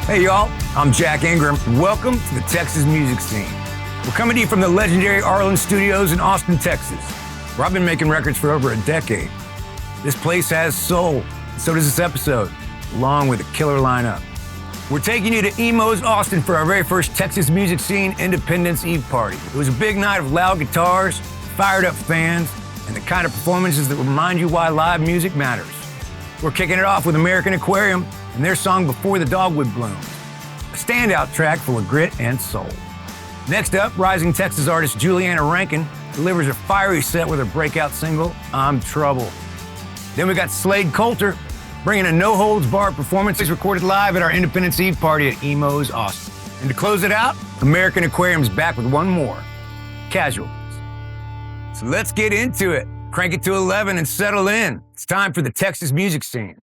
Hey y'all, I'm Jack Ingram. Welcome to the Texas music scene. We're coming to you from the legendary Arlyn Studios in Austin, Texas, where I've been making records for over a decade. This place has soul, and so does this episode, along with a killer lineup. We're taking you to Emo's Austin for our very first Texas music scene Independence Eve party. It was a big night of loud guitars, fired up fans, and the kind of performances that remind you why live music matters. We're kicking it off with American Aquarium and their song Before the Dogwood Blooms, a standout track full of grit and soul. Next up, rising Texas artist Julianna Rankin delivers a fiery set with her breakout single, I'm Trouble. Then we got Slade Coulter bringing a no-holds-barred performance recorded live at our Independence Eve party at Emo's Austin. And to close it out, American Aquarium's back with one more, Casualties. So let's get into it. Crank it to 11 and settle in. It's time for the Texas music scene.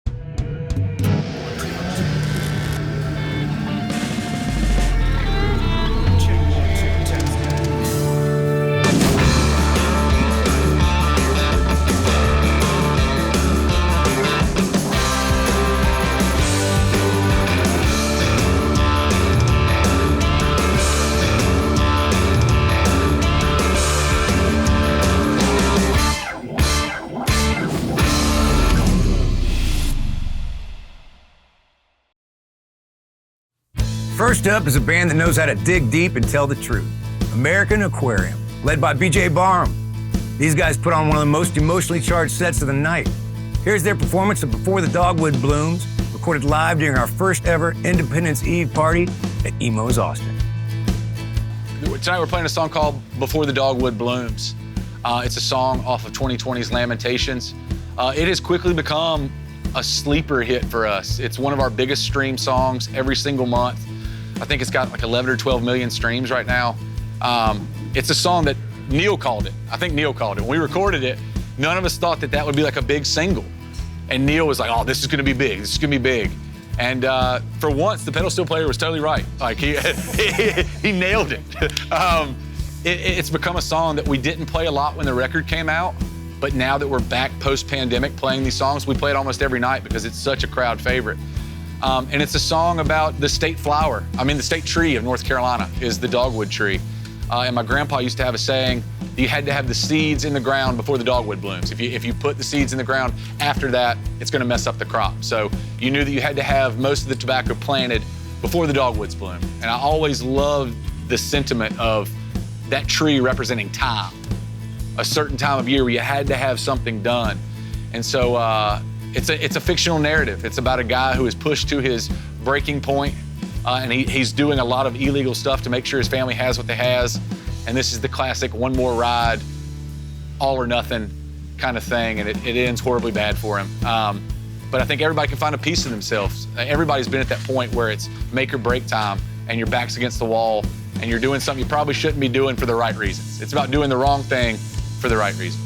First up is a band that knows how to dig deep and tell the truth. American Aquarium, led by BJ Barham. These guys put on one of the most emotionally charged sets of the night. Here's their performance of Before the Dogwood Blooms, recorded live during our first ever Independence Eve party at Emo's Austin. Tonight we're playing a song called Before the Dogwood Blooms. It's a song off of 2020's Lamentations. It has quickly become a sleeper hit for us. It's one of our biggest stream songs every single month. I think it's got like 11 or 12 million streams right now. It's a song that Neil called it. I think Neil called it. When we recorded it, none of us thought that that would be like a big single. And Neil was like, oh, this is gonna be big, this is gonna be big. And for once, the pedal steel player was totally right. Like he nailed it. It's become a song that we didn't play a lot when the record came out, but now that we're back post-pandemic playing these songs, we play it almost every night because it's such a crowd favorite. And it's a song about the state flower. The state tree of North Carolina is the dogwood tree. And my grandpa used to have a saying, you had to have the seeds in the ground before the dogwood blooms. If you put the seeds in the ground after that, it's gonna mess up the crop. So you knew that you had to have most of the tobacco planted before the dogwoods bloom. And I always loved the sentiment of that tree representing time, a certain time of year where you had to have something done. And so it's a fictional narrative. It's about a guy who is pushed to his breaking point, and he's doing a lot of illegal stuff to make sure his family has what they has. And this is the classic one more ride, all or nothing kind of thing, and it ends horribly bad for him. But I think everybody can find a piece of themselves. Everybody's been at that point where it's make or break time, and your back's against the wall, and you're doing something you probably shouldn't be doing for the right reasons. It's about doing the wrong thing for the right reasons.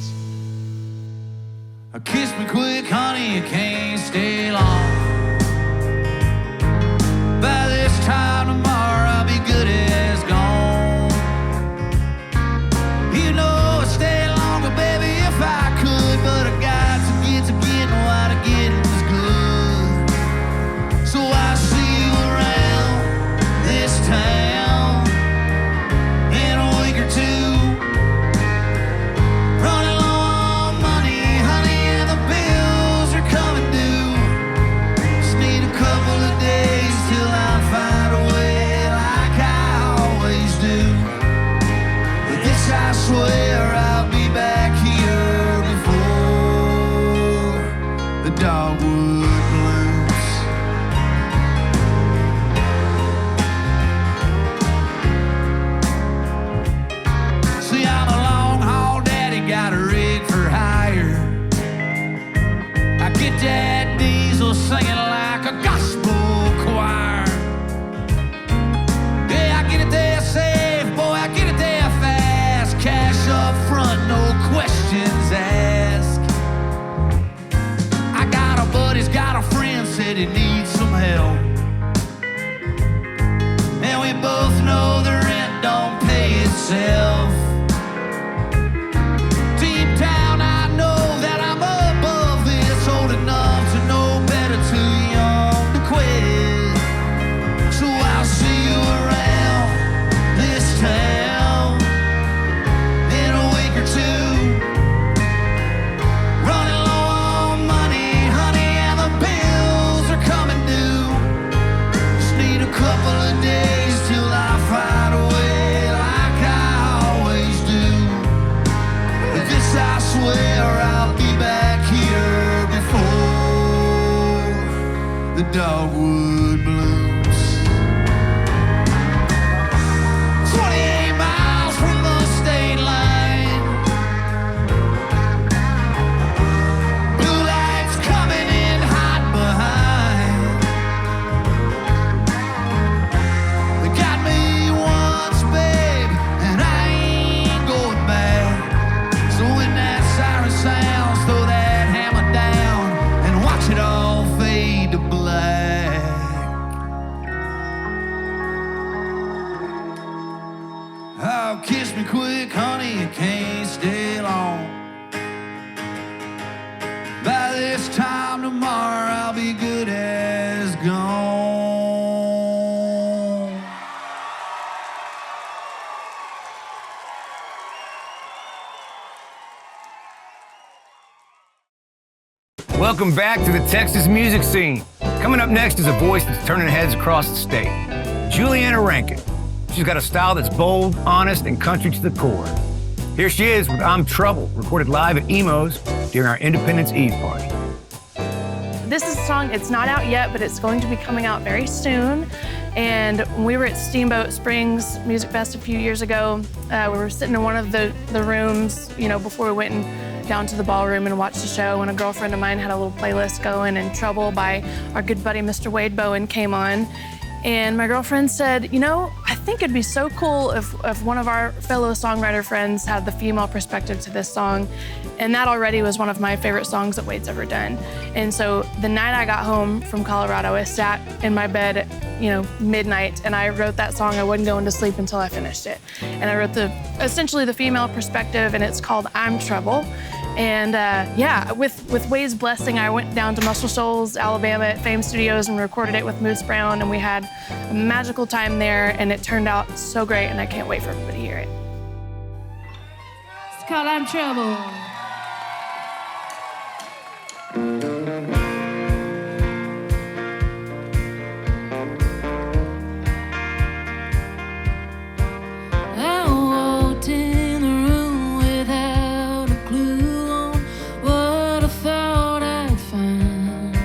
Kiss me quick, honey, you can't stay long. By this time tomorrow, I'll be good as gone. You know I'd stay longer, baby, if I could, but I got to get what I get is good. So I see you around this town in a week or two. Running low on money, honey, and the bills are coming due. Just need a couple of days till I find a way like I always do. But this I swear I'll be back here before the dogwood blooms. See, I'm a long haul daddy, got a rig for hire. I get that diesel singing like a gospel choir. Yeah, I get it there safe, boy, I get it there fast. Cash up front, no questions asked. I got a buddy's got a friend, said he needs some help. And we both know the rent don't pay itself. Deep down I know that I'm above this, old enough to know better, too young to quit. Dogwood Blooms. 28 miles from the state line. Blue lights coming in hot behind. They got me once, babe, and I ain't going back. So when that siren sounds, throw that hammer down and watch it all fade to black. Oh, kiss me quick, honey, you can't stay long. By this time tomorrow, I'll be good as gone. Welcome back to the Texas music scene. Coming up next is a voice that's turning heads across the state. Julianna Rankin. She's got a style that's bold, honest, and country to the core. Here she is with I'm Trouble, recorded live at Emo's during our Independence Eve party. This is a song, it's not out yet, but it's going to be coming out very soon. And when we were at Steamboat Springs Music Fest a few years ago, we were sitting in one of the rooms, you know, before we went down to the ballroom and watched the show, and a girlfriend of mine had a little playlist going, and Trouble by our good buddy Mr. Wade Bowen came on. And my girlfriend said, you know, I think it'd be so cool if one of our fellow songwriter friends had the female perspective to this song. And that already was one of my favorite songs that Wade's ever done. And so the night I got home from Colorado, I sat in my bed at, you know, midnight, and I wrote that song. I wasn't going to sleep until I finished it. And I wrote essentially the female perspective, and it's called I'm Trouble. And yeah, with Wade's blessing, I went down to Muscle Shoals, Alabama at Fame Studios and recorded it with Moose Brown, and we had a magical time there, and it turned out so great, and I can't wait for everybody to hear it. It's called I'm Trouble. I walked in the room without a clue on what I thought I'd find.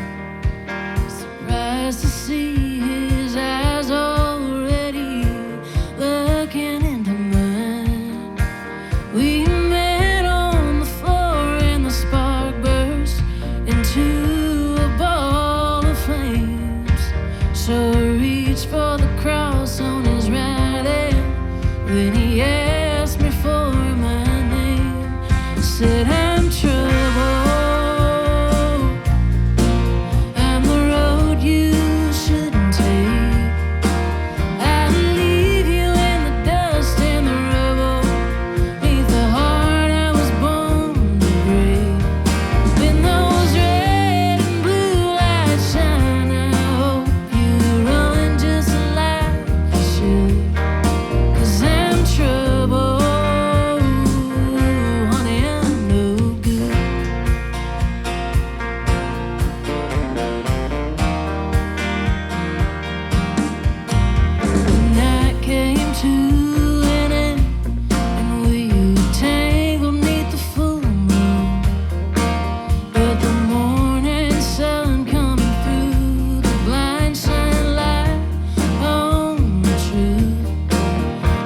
Surprised to see his eyes already looking into mine. We met on the floor and the spark burst into a ball of flames. So I reached for the cross on his right hand when he asked me for my name. I said, I'm trouble. I'm the road you shouldn't take. I'll leave you in the dust and the rubble, beneath the heart I was born to break. When those red and blue lights shine, I hope you run just like you should. 'Cause I'm trouble, honey, I'm no good. The night came to an end, and we tangled 'neath the full moon. But the morning sun coming through the blind shine light on the truth.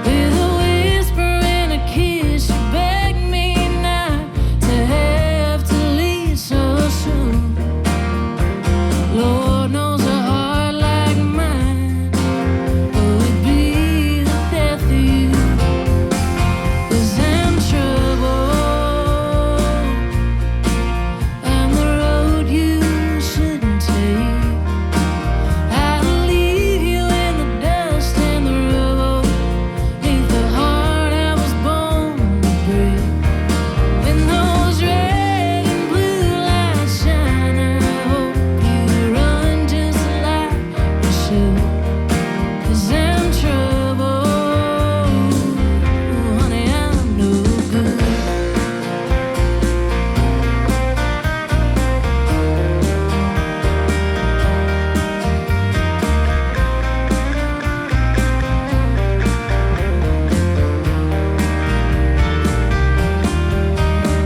With a whisper and a kiss, you begged me not to have to leave so soon. Lord knows a heart like mine would be the death of you. 'Cause I'm trouble. I'm the road you shouldn't take. I'll leave you in the dust and the rubble, beneath the heart I was born to break. When those red and blue lights shine, I hope you run just like you should. 'Cause I'm trouble, honey, I'm no good.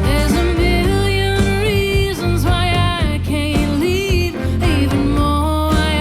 There's a million reasons why I can't leave, even more why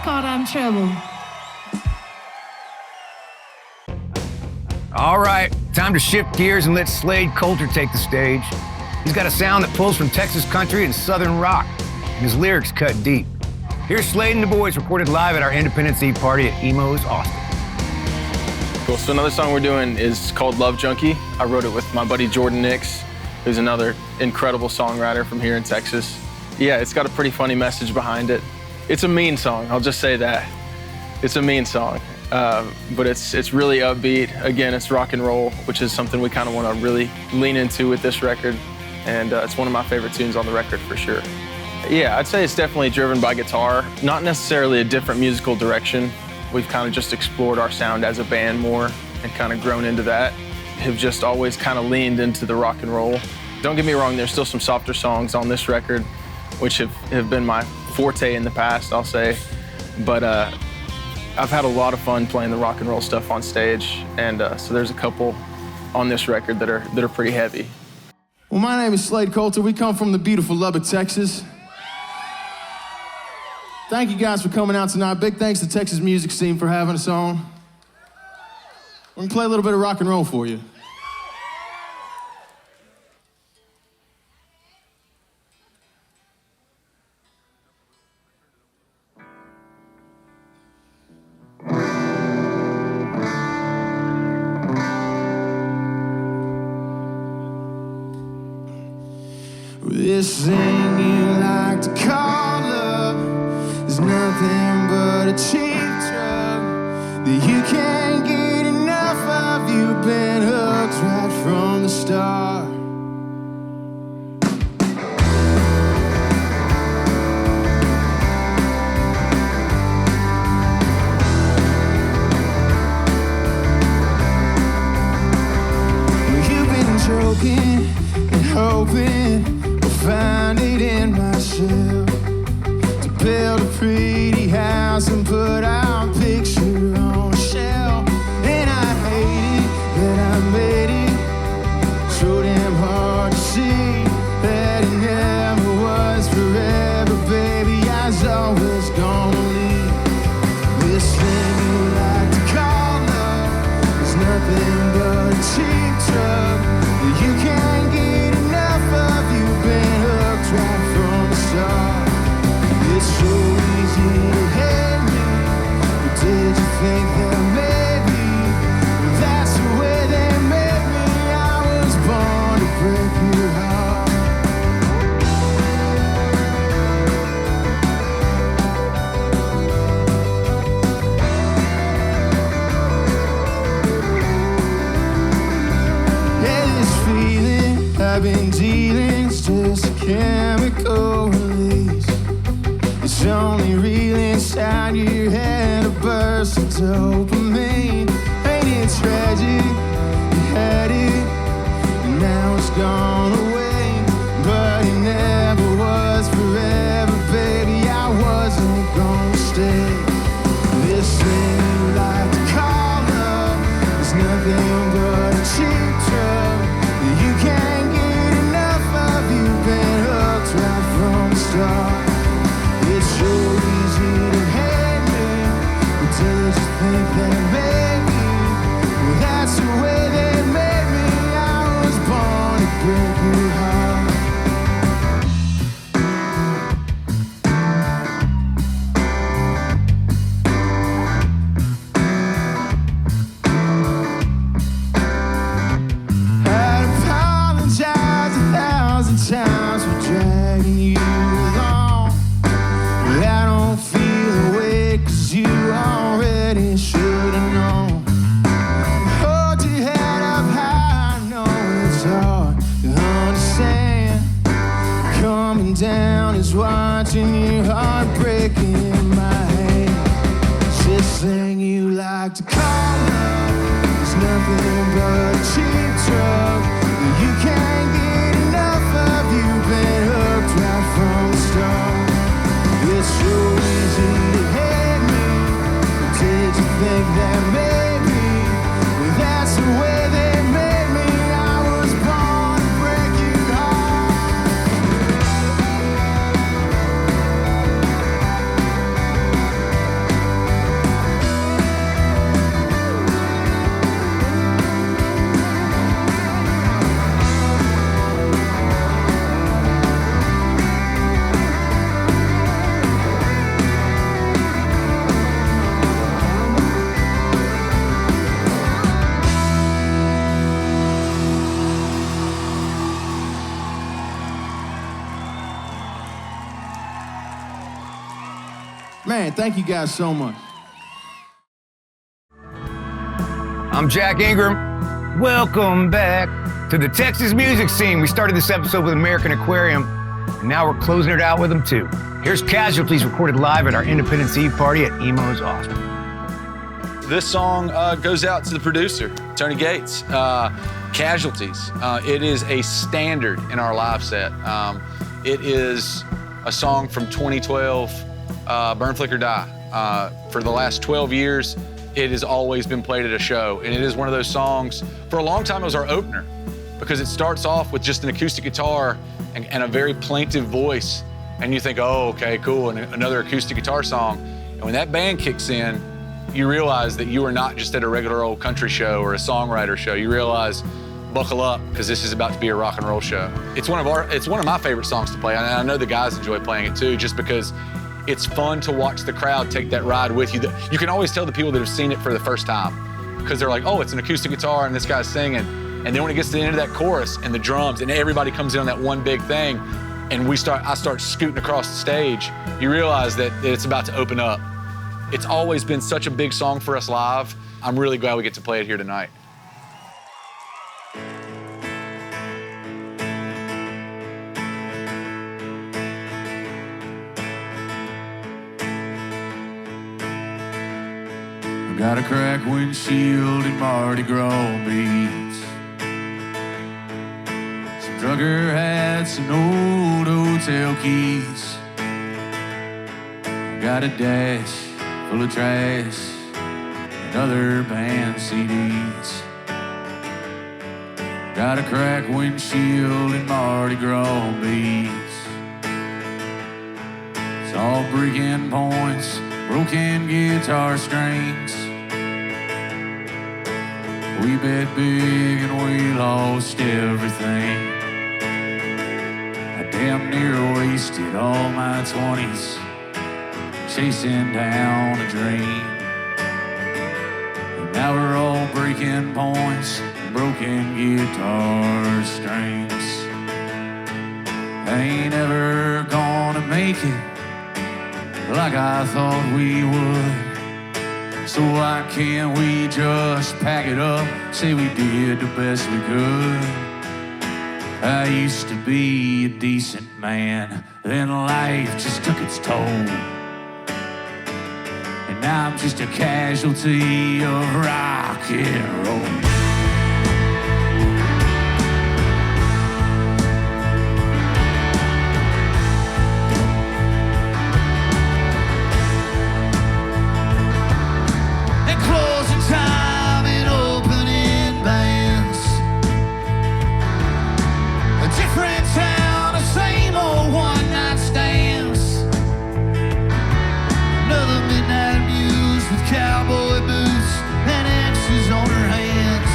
called I'm Trouble. All right, time to shift gears and let Slade Coulter take the stage. He's got a sound that pulls from Texas country and southern rock, and his lyrics cut deep. Here's Slade and the boys recorded live at our Independence Eve party at Emo's Austin. Cool, so another song we're doing is called Love Junkie. I wrote it with my buddy Jordan Nix, who's another incredible songwriter from here in Texas. Yeah, it's got a pretty funny message behind it. It's a mean song, I'll just say that. It's a mean song, but it's really upbeat. Again, it's rock and roll, which is something we kind of want to really lean into with this record, and it's one of my favorite tunes on the record for sure. Yeah, I'd say it's definitely driven by guitar, not necessarily a different musical direction. We've kind of just explored our sound as a band more and kind of grown into that. Have just always kind of leaned into the rock and roll. Don't get me wrong, there's still some softer songs on this record, which have been my forte in the past, I'll say. But I've had a lot of fun playing the rock and roll stuff on stage, and so there's a couple on this record that are pretty heavy. Well, my name is Slade Coulter. We come from the beautiful Lubbock, Texas. Thank you guys for coming out tonight. Big thanks to Texas music scene for having us on. We're gonna play a little bit of rock and roll for you. This thing you like to call love is nothing but a cheap drug that you can't get enough of. You've been hooked right from the start. You've been joking and hoping find it in myself to build a pretty house and put our picture on a shelf. And I hate it that I made it so damn hard to see that it never was forever, baby. I was always gonna leave. This thing you like to call love is nothing but a cheap drug that you can't get enough of. You've been hooked right from the start. It's so easy to hate me, but did you think that maybe that's the way they made me? I was born to break your heart. Yeah, this feeling I've been dealing is just a chemical release. It's only real inside your head, a burst of dopamine. Ain't it tragic? You had it, and now it's gone away. But it never was forever, baby. I wasn't gonna stay. This thing you like to call love is nothing but a cheap drug that you can't get enough of. You've been hooked right from the start. It's so easy to hate me, but did you think that maybe that's the way they made me? I was born to break your heart. I'd apologize 1,000 times for dragging you along. But I don't feel the way, 'cause you already should've known. Hold your head up high, I know it's hard to understand. Coming down is watching your heart breaking in my hand. This thing you like to call love is nothing but a cheap drug that you can't get enough of. You've been hooked right from the start. It's so easy to hate me, but did you think that maybe that's the way they made me? I was born to break your heart. Man, thank you guys so much. I'm Jack Ingram. Welcome back to the Texas music scene. We started this episode with American Aquarium, and now we're closing it out with them too. Here's Casualties recorded live at our Independence Eve party at Emo's Austin. This song goes out to the producer, Tony Gates. Casualties. It is a standard in our live set. It is a song from 2012, Burn, Flicker, Die. For the last 12 years, it has always been played at a show, and it is one of those songs, for a long time it was our opener, because it starts off with just an acoustic guitar and a very plaintive voice, and you think, oh, okay, cool, and another acoustic guitar song. And when that band kicks in, you realize that you are not just at a regular old country show or a songwriter show. You realize, buckle up, because this is about to be a rock and roll show. It's one of my favorite songs to play, and I know the guys enjoy playing it too, just because it's fun to watch the crowd take that ride with you. You can always tell the people that have seen it for the first time, because they're like, oh, it's an acoustic guitar and this guy's singing. And then when it gets to the end of that chorus and the drums and everybody comes in on that one big thing, and I start scooting across the stage, you realize that it's about to open up. It's always been such a big song for us live. I'm really glad we get to play it here tonight. Got a cracked windshield and Mardi Gras beads, some trucker hats and old hotel keys. Got a dash full of trash and other band CDs. Got a cracked windshield and Mardi Gras beads. It's all breaking points, broken guitar strings. We bet big and we lost everything. I damn near wasted all my 20s chasing down a dream. And now we're all breaking points, broken guitar strings. I ain't ever gonna make it like I thought we would. So why can't we just pack it up, say we did the best we could? I used to be a decent man, then life just took its toll. And now I'm just a casualty of rock and roll. Cowboy boots and axes on her hands.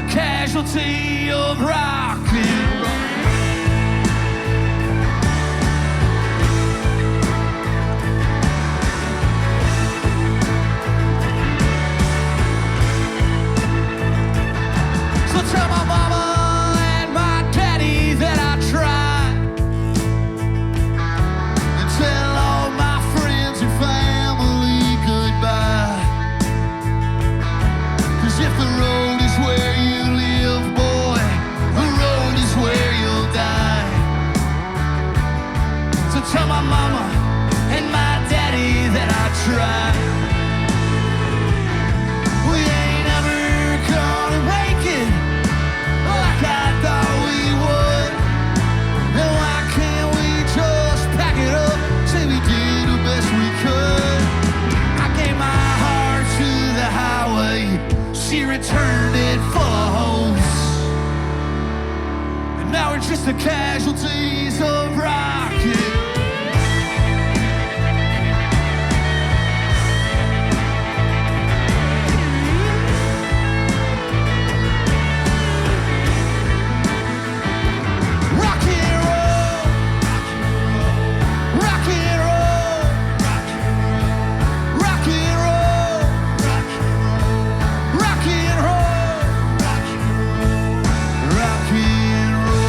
casualty of rock and roll. So tell my mama and my daddy that I tried, and tell all my friends and family goodbye. 'Cause if the road is where you live, boy, the road is where It's the casualties of rocking. Rock and roll, rock and roll, rock and roll, rock and roll, rock and roll.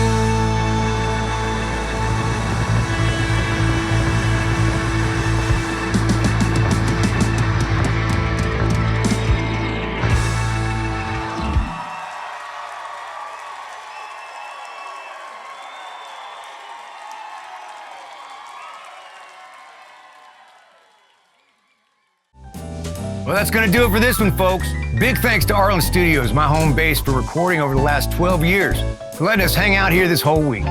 Well, that's going to do it for this one, folks. Big thanks to Arlyn Studios, my home base, for recording over the last 12 years, for letting us hang out here this whole week.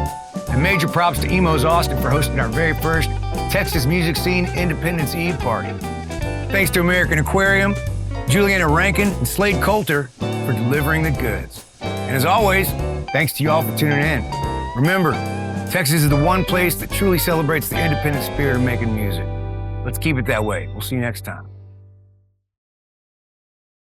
And major props to Emos Austin for hosting our very first Texas Music Scene Independence Eve party. Thanks to American Aquarium, Julianna Rankin, and Slade Coulter for delivering the goods. And as always, thanks to you all for tuning in. Remember, Texas is the one place that truly celebrates the independent spirit of making music. Let's keep it that way. We'll see you next time.